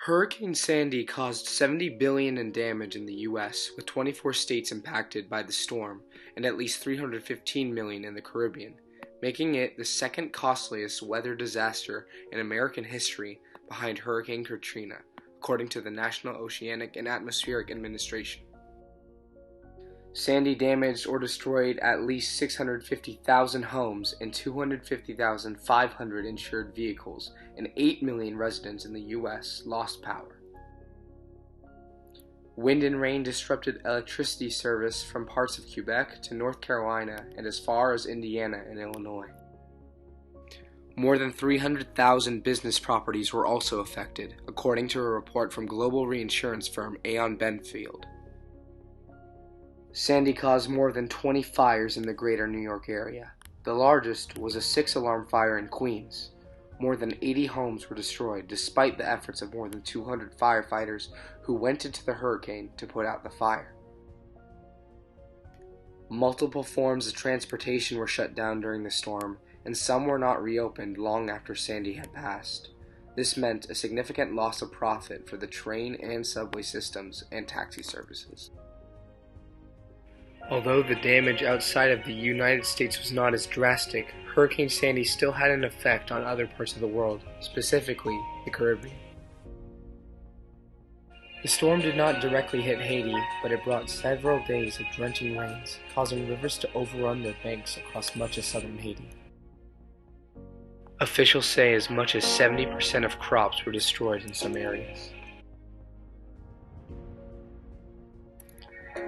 Hurricane Sandy caused $70 billion in damage in the U.S., with 24 states impacted by the storm and at least $315 million in the Caribbean, making it the second costliest weather disaster in American history behind Hurricane Katrina, according to the National Oceanic and Atmospheric Administration. Sandy damaged or destroyed at least 650,000 homes and 250,500 insured vehicles, and 8 million residents in the U.S. lost power. Wind and rain disrupted electricity service from parts of Quebec to North Carolina and as far as Indiana and Illinois. More than 300,000 business properties were also affected, according to a report from global reinsurance firm Aon Benfield. Sandy caused more than 20 fires in the greater New York area. The largest was a 6-alarm fire in Queens. More than 80 homes were destroyed despite the efforts of more than 200 firefighters who went into the hurricane to put out the fire. Multiple forms of transportation were shut down during the storm, and some were not reopened long after Sandy had passed. This meant a significant loss of profit for the train and subway systems and taxi services. Although the damage outside of the United States was not as drastic, Hurricane Sandy still had an effect on other parts of the world, specifically the Caribbean. The storm did not directly hit Haiti, but it brought several days of drenching rains, causing rivers to overrun their banks across much of southern Haiti. Officials say as much as 70% of crops were destroyed in some areas.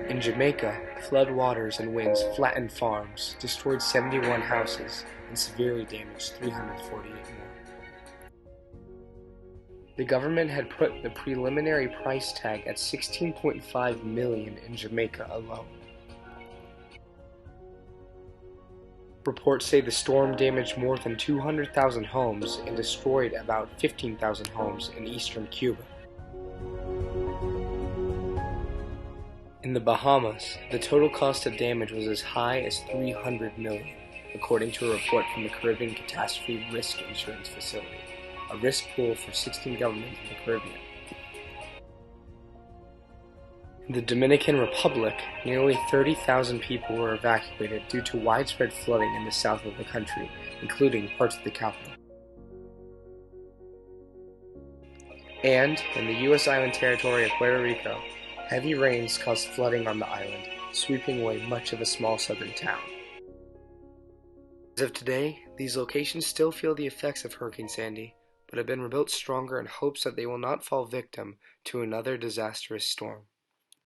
In Jamaica, flood waters and winds flattened farms, destroyed 71 houses, and severely damaged 348 more. The government had put the preliminary price tag at $16.5 million in Jamaica alone. Reports say the storm damaged more than 200,000 homes and destroyed about 15,000 homes in eastern Cuba. In the Bahamas, the total cost of damage was as high as $300 million, according to a report from the Caribbean Catastrophe Risk Insurance Facility, a risk pool for 16 governments in the Caribbean. In the Dominican Republic, nearly 30,000 people were evacuated due to widespread flooding in the south of the country, including parts of the capital. And in the U.S. island territory of Puerto Rico, heavy rains caused flooding on the island, sweeping away much of a small southern town. As of today, these locations still feel the effects of Hurricane Sandy, but have been rebuilt stronger in hopes that they will not fall victim to another disastrous storm.